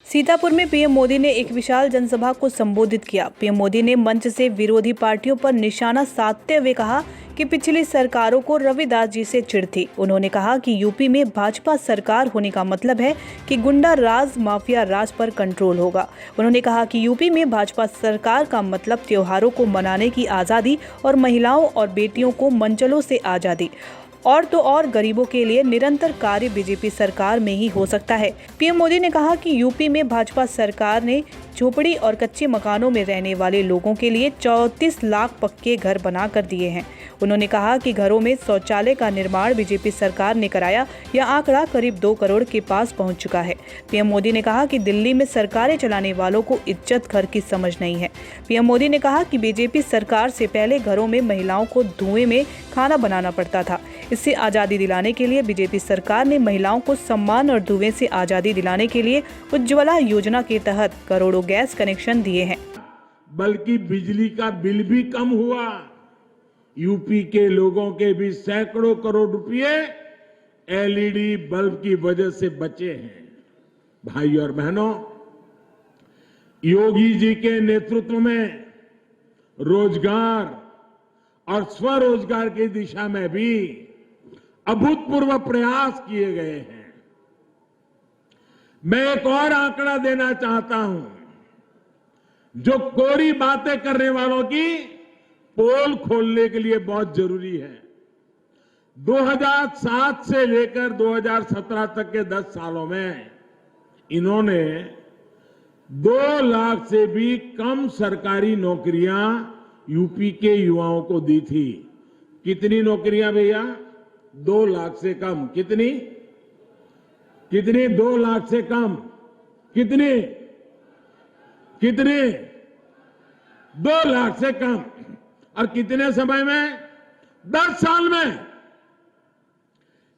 सीतापुर में पीएम मोदी ने एक विशाल जनसभा को संबोधित किया। पीएम मोदी ने मंच से विरोधी पार्टियों पर निशाना साधते हुए कहा कि पिछली सरकारों को रविदास जी से चिढ़ थी। उन्होंने कहा कि यूपी में भाजपा सरकार होने का मतलब है कि गुंडा राज, माफिया राज पर कंट्रोल होगा। उन्होंने कहा कि यूपी में भाजपा सरकार का मतलब त्योहारों को मनाने की आज़ादी और महिलाओं और बेटियों को मंचलों से आज़ादी और तो और गरीबों के लिए निरंतर कार्य बीजेपी सरकार में ही हो सकता है। पीएम मोदी ने कहा कि यूपी में भाजपा सरकार ने झोपड़ी और कच्चे मकानों में रहने वाले लोगों के लिए 34 लाख पक्के घर बनाकर दिए हैं। उन्होंने कहा कि घरों में शौचालय का निर्माण बीजेपी सरकार ने कराया। यह आंकड़ा करीब 2 करोड़ के पास पहुंच चुका है। पीएम मोदी ने कहा कि दिल्ली में सरकारें चलाने वालों को इज्जत घर की समझ नहीं है। पीएम मोदी ने कहा कि बीजेपी सरकार से पहले घरों में महिलाओं को धुएं में खाना बनाना पड़ता था। इससे आज़ादी दिलाने के लिए बीजेपी सरकार ने महिलाओं को सम्मान और धुएं से आज़ादी दिलाने के लिए उज्ज्वला योजना के तहत करोड़ों गैस कनेक्शन दिए हैं। बल्कि बिजली का बिल भी कम हुआ। यूपी के लोगों के भी सैकड़ों करोड़ रुपए एलईडी बल्ब की वजह से बचे हैं। भाई और बहनों, योगी जी के नेतृत्व में रोजगार और स्वरोजगार की दिशा में भी अभूतपूर्व प्रयास किए गए हैं। मैं एक और आंकड़ा देना चाहता हूं, जो कोरी बातें करने वालों की पोल खोलने के लिए बहुत जरूरी है। 2007 से लेकर 2017 तक के 10 सालों में इन्होंने 2 लाख से भी कम सरकारी नौकरियां यूपी के युवाओं को दी थी। कितनी नौकरियां भैया? 2 लाख से कम। कितनी? 2 लाख से कम। कितने? 2 लाख से कम। और कितने समय में? 10 साल में।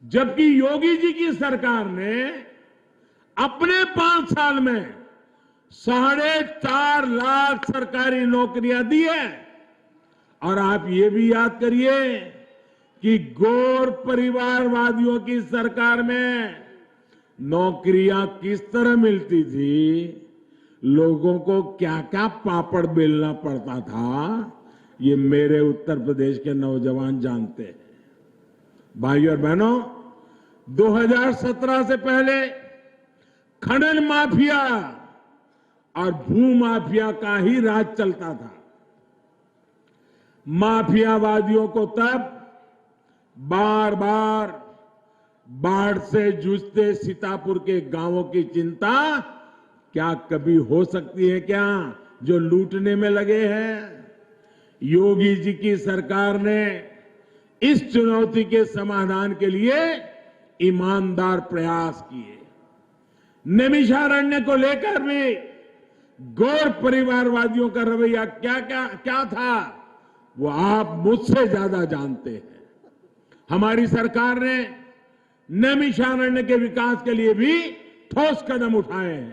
जबकि योगी जी की सरकार ने अपने 5 साल में 4.5 लाख सरकारी नौकरियां दी है। और आप ये भी याद करिए कि गौर परिवारवादियों की सरकार में नौकरियां किस तरह मिलती थी, लोगों को क्या क्या पापड़ बेलना पड़ता था, ये मेरे उत्तर प्रदेश के नौजवान जानते हैं। भाई और बहनों, 2017 से पहले खनन माफिया और भू माफिया का ही राज चलता था। माफियावादियों को तब बार बार बाढ़ से जूझते सीतापुर के गांवों की चिंता क्या कभी हो सकती है क्या, जो लूटने में लगे हैं? योगी जी की सरकार ने इस चुनौती के समाधान के लिए ईमानदार प्रयास किए। नैमिषारण्य को लेकर भी गौर परिवारवादियों का रवैया क्या था, वो आप मुझसे ज्यादा जानते हैं। हमारी सरकार ने नैमिषारण्य के विकास के लिए भी ठोस कदम उठाए हैं।